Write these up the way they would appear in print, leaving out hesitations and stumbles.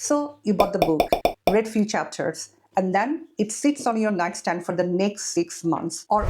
So you bought the book, read few chapters, and then it sits on your nightstand for the next 6 months. Or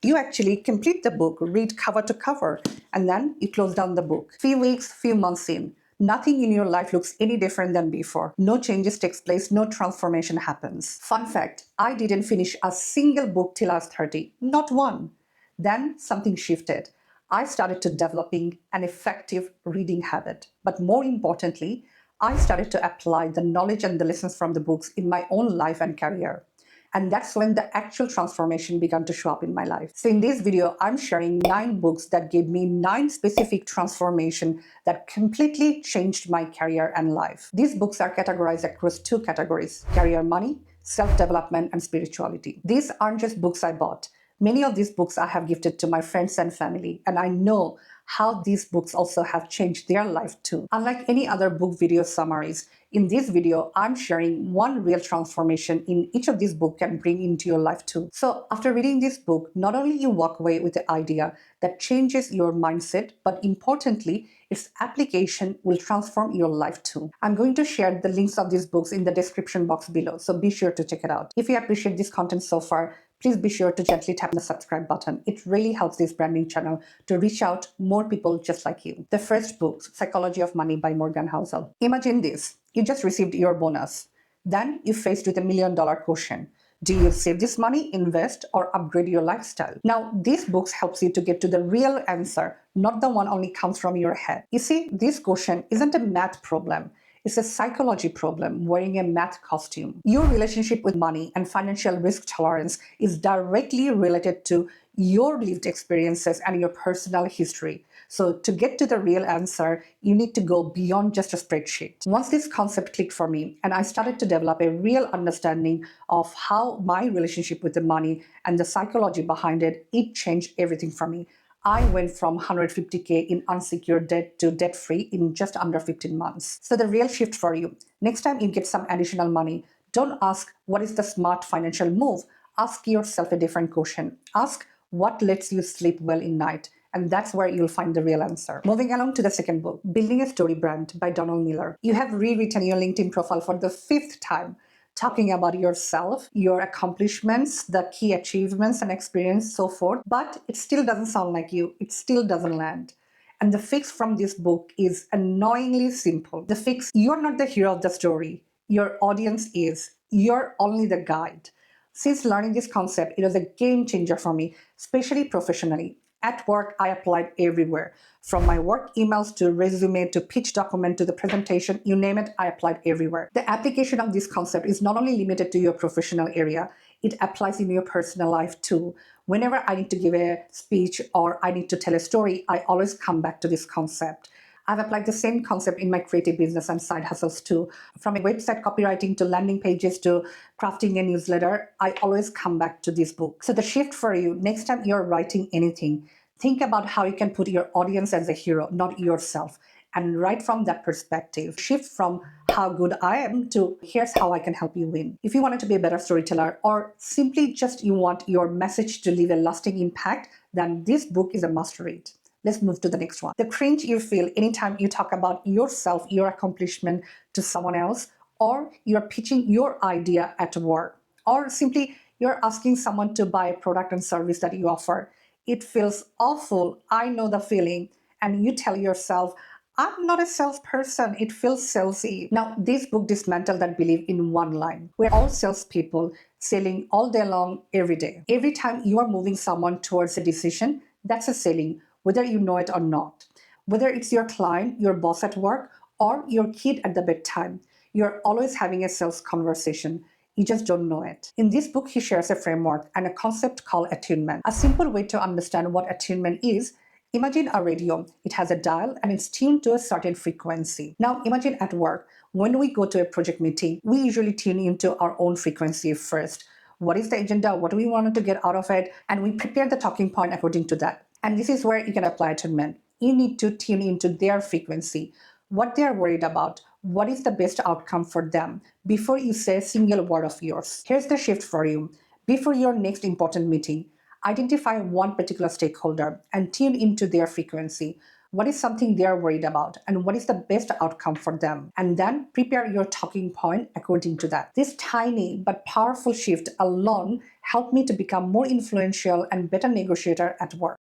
you actually complete the book, read cover to cover, and then you close down the book. Few weeks, few months in, nothing in your life looks any different than before. No changes takes place, no transformation happens. Fun fact, I didn't finish a single book till I was 30, not one. Then something shifted. I started to developing an effective reading habit. But more importantly, I started to apply the knowledge and the lessons from the books in my own life and career. And that's when the actual transformation began to show up in my life. So in this video, I'm sharing 9 books that gave me 9 specific transformation that completely changed my career and life. These books are categorized across 2 categories: career money, self-development, and spirituality. These aren't just books I bought. Many of these books I have gifted to my friends and family, and I know how these books also have changed their life too. Unlike any other book video summaries, in this video, I'm sharing one real transformation in each of these books can bring into your life too. So after reading this book, not only you walk away with the idea that changes your mindset, but importantly, its application will transform your life too. I'm going to share the links of these books in the description box below, so be sure to check it out. If you appreciate this content so far, please be sure to gently tap the subscribe button. It really helps this branding channel to reach out more people just like you. The first book, Psychology of Money by Morgan Housel. Imagine this. You just received your bonus. Then you're faced with $1 million question. Do you save this money, invest, or upgrade your lifestyle? Now, these books helps you to get to the real answer, not the one only comes from your head. You see, this question isn't a math problem. It's a psychology problem wearing a math costume. Your relationship with money and financial risk tolerance is directly related to your lived experiences and your personal history. So to get to the real answer, you need to go beyond just a spreadsheet. Once this concept clicked for me and I started to develop a real understanding of how my relationship with the money and the psychology behind it, it changed everything for me. I went from 150K in unsecured debt to debt-free in just under 15 months. So the real shift for you, next time you get some additional money, don't ask what is the smart financial move. Ask yourself a different question. Ask what lets you sleep well in night. And that's where you'll find the real answer. Moving along to the second book, Building a Story Brand by Donald Miller. You have rewritten your LinkedIn profile for the 5th time, talking about yourself, your accomplishments, the key achievements and experience, so forth, but it still doesn't sound like you. It still doesn't land. And the fix from this book is annoyingly simple. The fix, you're not the hero of the story. Your audience is. You're only the guide. Since learning this concept, it was a game changer for me, especially professionally. At work, I applied everywhere. From my work emails to resume to pitch document to the presentation, you name it, I applied everywhere. The application of this concept is not only limited to your professional area, it applies in your personal life too. Whenever I need to give a speech or I need to tell a story, I always come back to this concept. I've applied the same concept in my creative business and side hustles too. From a website copywriting to landing pages to crafting a newsletter, I always come back to this book. So the shift for you, next time you're writing anything, think about how you can put your audience as a hero, not yourself. And right from that perspective, shift from how good I am to here's how I can help you win. If you wanted to be a better storyteller or simply just you want your message to leave a lasting impact, then this book is a must read. Let's move to the next one. The cringe you feel anytime you talk about yourself, your accomplishment to someone else, or you're pitching your idea at work, or simply you're asking someone to buy a product and service that you offer. It feels awful. I know the feeling. And you tell yourself, I'm not a salesperson. It feels salesy. Now, this book dismantled that belief in one line. We're all salespeople selling all day long, every day. Every time you are moving someone towards a decision, that's a selling, whether you know it or not. Whether it's your client, your boss at work, or your kid at the bedtime, you're always having a sales conversation. You just don't know it. In this book, he shares a framework and a concept called attunement. A simple way to understand what attunement is, imagine a radio. It has a dial and it's tuned to a certain frequency. Now imagine at work, when we go to a project meeting, we usually tune into our own frequency first. What is the agenda? What do we want to get out of it? And we prepare the talking point according to that. And this is where you can apply attunement. You need to tune into their frequency, what they're worried about, what is the best outcome for them before you say a single word of yours. Here's the shift for you. Before your next important meeting, identify one particular stakeholder and tune into their frequency. What is something they are worried about? And what is the best outcome for them? And then prepare your talking point according to that. This tiny but powerful shift alone helped me to become more influential and better negotiator at work.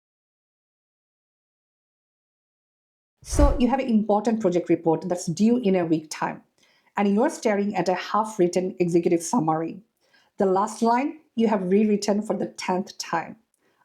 So you have an important project report that's due in a week time, and you're staring at a half-written executive summary. The last line you have rewritten for the 10th time.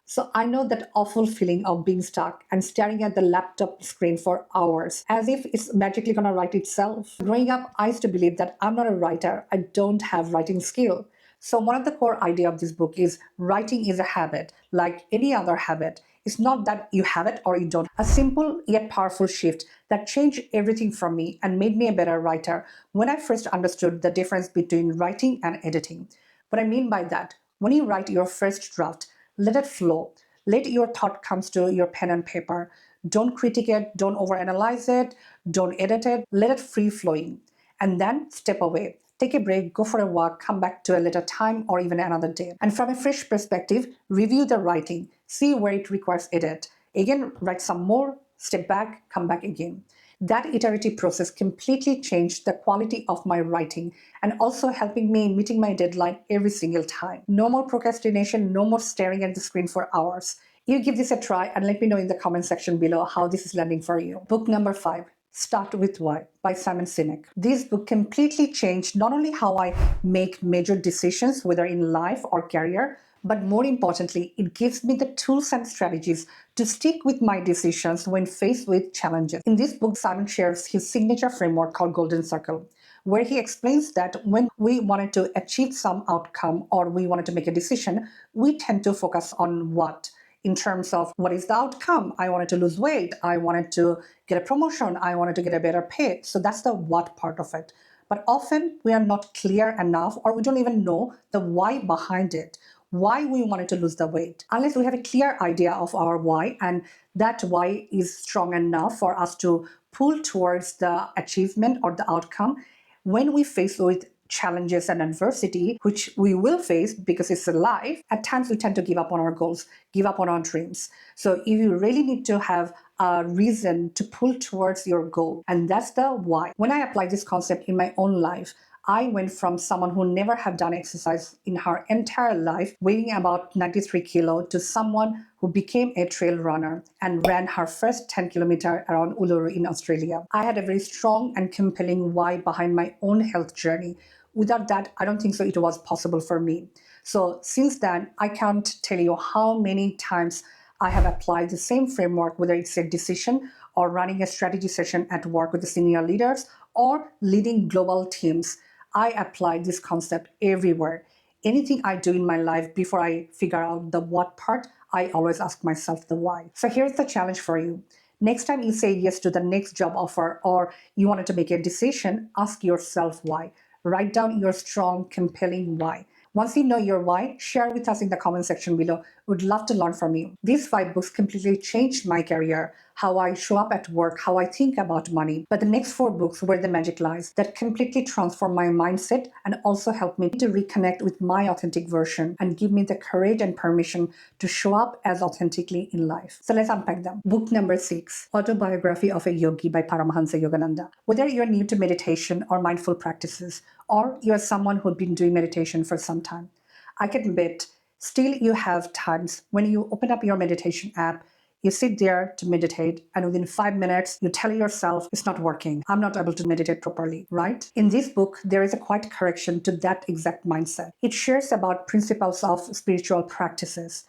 So I know that awful feeling of being stuck and staring at the laptop screen for hours as if it's magically gonna write itself. Growing up, I used to believe that I'm not a writer, I don't have writing skill. So one of the core idea of this book is writing is a habit, like any other habit. It's not that you have it or you don't. A simple yet powerful shift that changed everything for me and made me a better writer when I first understood the difference between writing and editing. What I mean by that, when you write your first draft, let it flow. Let your thought comes to your pen and paper. Don't critique it, don't overanalyze it, don't edit it. Let it free flowing. And then step away. Take a break, go for a walk, come back to a later time or even another day. And from a fresh perspective, review the writing, see where it requires edit. Again, write some more, step back, come back again. That iterative process completely changed the quality of my writing and also helping me meeting my deadline every single time. No more procrastination, no more staring at the screen for hours. You give this a try and let me know in the comment section below how this is landing for you. Book number 5. Start with Why by Simon Sinek. This book completely changed not only how I make major decisions, whether in life or career, but more importantly, it gives me the tools and strategies to stick with my decisions when faced with challenges. In this book, Simon shares his signature framework called Golden Circle, where he explains that when we wanted to achieve some outcome or we wanted to make a decision, we tend to focus on what? In terms of what is the outcome? I wanted to lose weight. I wanted to get a promotion. I wanted to get a better pay. So that's the what part of it. But often we are not clear enough or we don't even know the why behind it, why we wanted to lose the weight. Unless we have a clear idea of our why and that why is strong enough for us to pull towards the achievement or the outcome, when we face with challenges and adversity, which we will face because it's a life, at times we tend to give up on our goals, give up on our dreams. So if you really need to have a reason to pull towards your goal, and that's the why. When I apply this concept in my own life, I went from someone who never had done exercise in her entire life, weighing about 93 kilo, to someone who became a trail runner and ran her first 10-kilometer around Uluru in Australia. I had a very strong and compelling why behind my own health journey. Without that, I don't think so it was possible for me. So since then, I can't tell you how many times I have applied the same framework, whether it's a decision or running a strategy session at work with the senior leaders or leading global teams. I apply this concept everywhere. Anything I do in my life, before I figure out the what part, I always ask myself the why. So here's the challenge for you. Next time you say yes to the next job offer or you wanted to make a decision, ask yourself why. Write down your strong, compelling why. Once you know your why, share with us in the comment section below. Would love to learn from you. These 5 books completely changed my career, how I show up at work, how I think about money. But the next 4 books where the magic lies that completely transformed my mindset and also helped me to reconnect with my authentic version and give me the courage and permission to show up as authentically in life. So let's unpack them. Book number 6, Autobiography of a Yogi by Paramahansa Yogananda. Whether you're new to meditation or mindful practices, or you're someone who's been doing meditation for some time, I can bet still you have times when you open up your meditation app, you sit there to meditate, and within 5 minutes, you tell yourself, it's not working. I'm not able to meditate properly, right? In this book, there is a quiet correction to that exact mindset. It shares about principles of spiritual practices.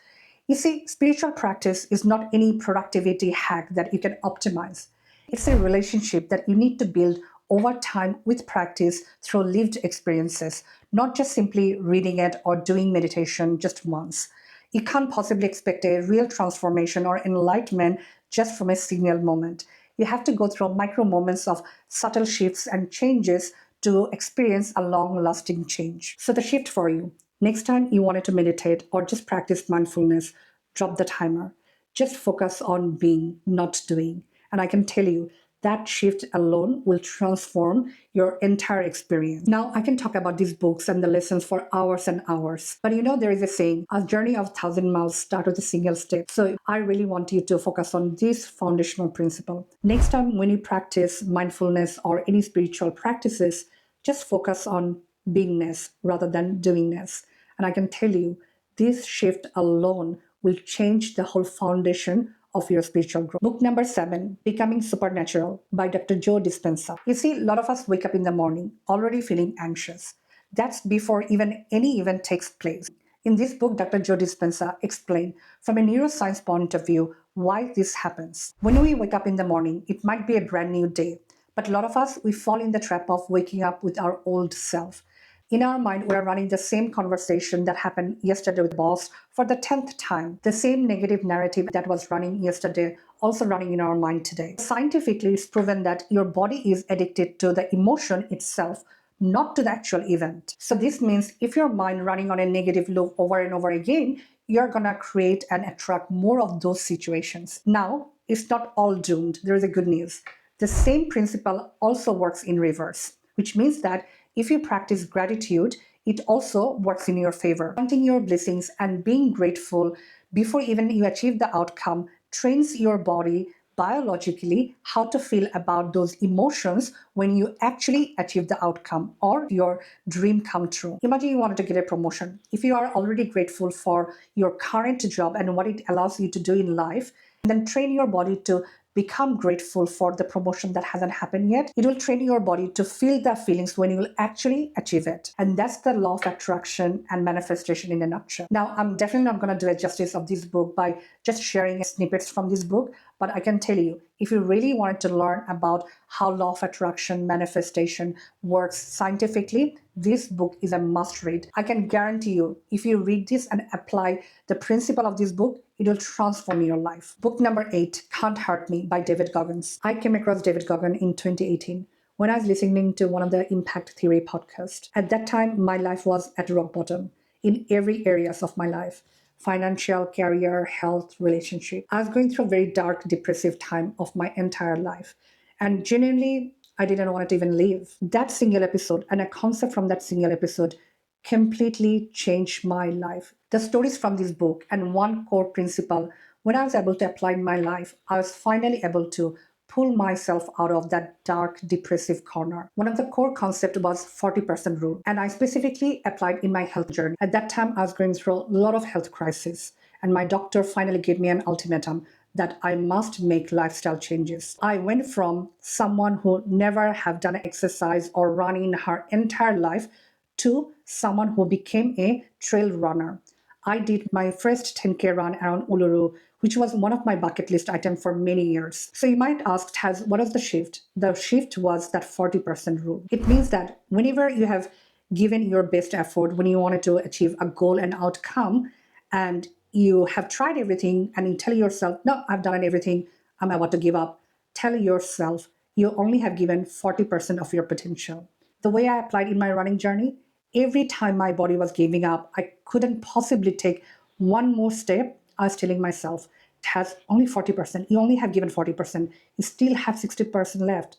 You see, spiritual practice is not any productivity hack that you can optimize. It's a relationship that you need to build over time with practice through lived experiences, not just simply reading it or doing meditation just once. You can't possibly expect a real transformation or enlightenment just from a single moment. You have to go through micro moments of subtle shifts and changes to experience a long-lasting change. So the shift for you. Next time you wanted to meditate or just practice mindfulness, drop the timer. Just focus on being, not doing. And I can tell you, That shift alone will transform your entire experience. Now, I can talk about these books and the lessons for hours and hours. But there is a saying, a journey of 1,000 miles starts with a single step. So I really want you to focus on this foundational principle. Next time when you practice mindfulness or any spiritual practices, just focus on beingness rather than doingness. And I can tell you, this shift alone will change the whole foundation of your spiritual growth. Book number 7, Becoming Supernatural by Dr. Joe Dispenza. You see, a lot of us wake up in the morning already feeling anxious. That's before even any event takes place. In this book, Dr. Joe Dispenza explained from a neuroscience point of view why this happens. When we wake up in the morning, it might be a brand new day, but a lot of us, we fall in the trap of waking up with our old self. In our mind, we're running the same conversation that happened yesterday with the boss for the 10th time. The same negative narrative that was running yesterday, also running in our mind today. Scientifically, it's proven that your body is addicted to the emotion itself, not to the actual event. So this means if your mind running on a negative loop over and over again, you're gonna create and attract more of those situations. Now, it's not all doomed. There is a good news. The same principle also works in reverse, which means that if you practice gratitude, it also works in your favor. Counting your blessings and being grateful before even you achieve the outcome trains your body biologically how to feel about those emotions when you actually achieve the outcome or your dream come true. Imagine you wanted to get a promotion. If you are already grateful for your current job and what it allows you to do in life, then train your body to become grateful for the promotion that hasn't happened yet. It will train your body to feel the feelings when you will actually achieve it. And that's the law of attraction and manifestation in a nutshell. Now, I'm definitely not going to do a justice of this book by just sharing snippets from this book, but I can tell you, if you really wanted to learn about how law of attraction manifestation works scientifically, this book is a must read. I can guarantee you, if you read this and apply the principle of this book, it will transform your life. Book number 8, Can't Hurt Me by David Goggins. I came across David Goggins in 2018 when I was listening to one of the Impact Theory podcasts. At that time, my life was at rock bottom in every areas of my life. Financial, career, health, relationship. I was going through a very dark, depressive time of my entire life. And genuinely, I didn't want to even live. That single episode and a concept from that single episode completely changed my life. The stories from this book and one core principle, when I was able to apply in my life, I was finally able to pull myself out of that dark, depressive corner. One of the core concepts was 40% rule, and I specifically applied in my health journey. At that time, I was going through a lot of health crisis, and my doctor finally gave me an ultimatum that I must make lifestyle changes. I went from someone who never have done exercise or run in her entire life to someone who became a trail runner. I did my first 10K run around Uluru, which was one of my bucket list items for many years. So you might ask, Taz, what is the shift? The shift was that 40% rule. It means that whenever you have given your best effort, when you wanted to achieve a goal and outcome, and you have tried everything, and you tell yourself, no, I've done everything, I'm about to give up. Tell yourself, you only have given 40% of your potential. The way I applied in my running journey, every time my body was giving up, I couldn't possibly take one more step. I was telling myself, it has only 40%. You only have given 40%. You still have 60% left.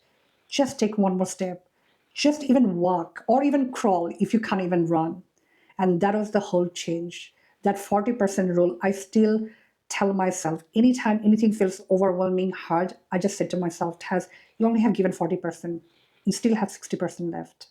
Just take one more step. Just even walk or even crawl if you can't even run. And that was the whole change. That 40% rule, I still tell myself, anytime anything feels overwhelming, hard, I just said to myself, Taz, you only have given 40%. You still have 60% left.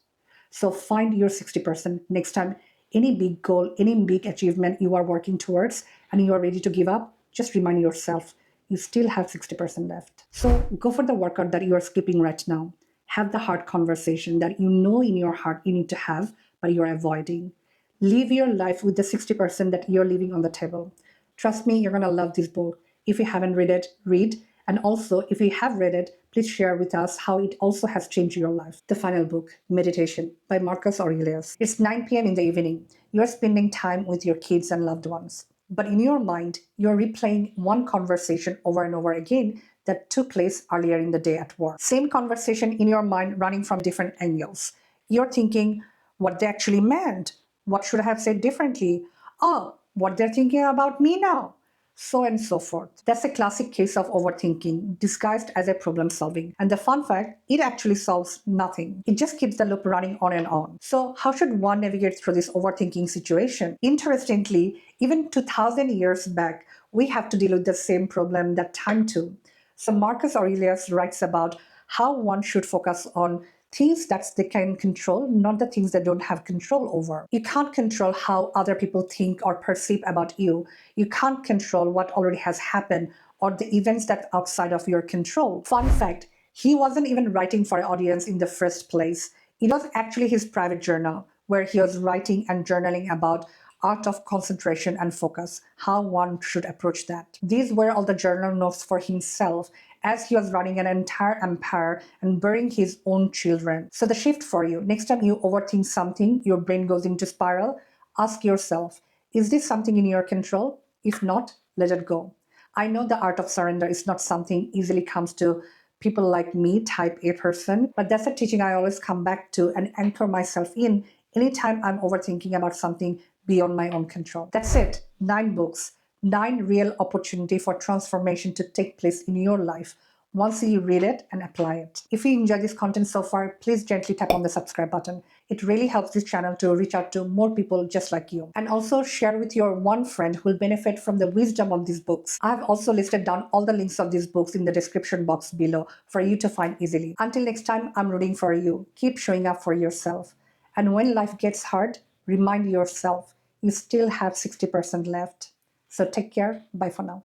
So find your 60% next time. Any big goal, any big achievement you are working towards and you are ready to give up, just remind yourself you still have 60% left. So go for the workout that you are skipping right now. Have the hard conversation that you know in your heart you need to have, but you're avoiding. Live your life with the 60% that you're leaving on the table. Trust me, you're going to love this book. If you haven't read it, read. And also, if you have read it, please share with us how it also has changed your life. The final book, Meditation by Marcus Aurelius. It's 9 p.m. in the evening. You're spending time with your kids and loved ones. But in your mind, you're replaying one conversation over and over again that took place earlier in the day at work. Same conversation in your mind running from different angles. You're thinking what they actually meant. What should I have said differently? Oh, what they're thinking about me now. so and so forth. That's a classic case of overthinking disguised as a problem solving. And the fun fact, it actually solves nothing. It just keeps the loop running on and on. So how should one navigate through this overthinking situation? Interestingly, even 2000 years back, we have to deal with the same problem that time too. So Marcus Aurelius writes about how one should focus on things that they can control, not the things they don't have control over. You can't control how other people think or perceive about you. You can't control what already has happened or the events that are outside of your control. Fun fact, he wasn't even writing for an audience in the first place. It was actually his private journal where he was writing and journaling about art of concentration and focus, how one should approach that. These were all the journal notes for himself as he was running an entire empire and burying his own children. So the shift for you, next time you overthink something, your brain goes into spiral, ask yourself, is this something in your control? If not, let it go. I know the art of surrender is not something easily comes to people like me, type A person, but that's a teaching I always come back to and anchor myself in anytime I'm overthinking about something beyond my own control. That's it. 9 books, 9 real opportunity for transformation to take place in your life once you read it and apply it. If you enjoyed this content so far, please gently tap on the subscribe button. It really helps this channel to reach out to more people just like you. And also share with your one friend who will benefit from the wisdom of these books. I've also listed down all the links of these books in the description box below for you to find easily. Until next time, I'm rooting for you. Keep showing up for yourself. And when life gets hard, remind yourself you still have 60% left. So take care. Bye for now.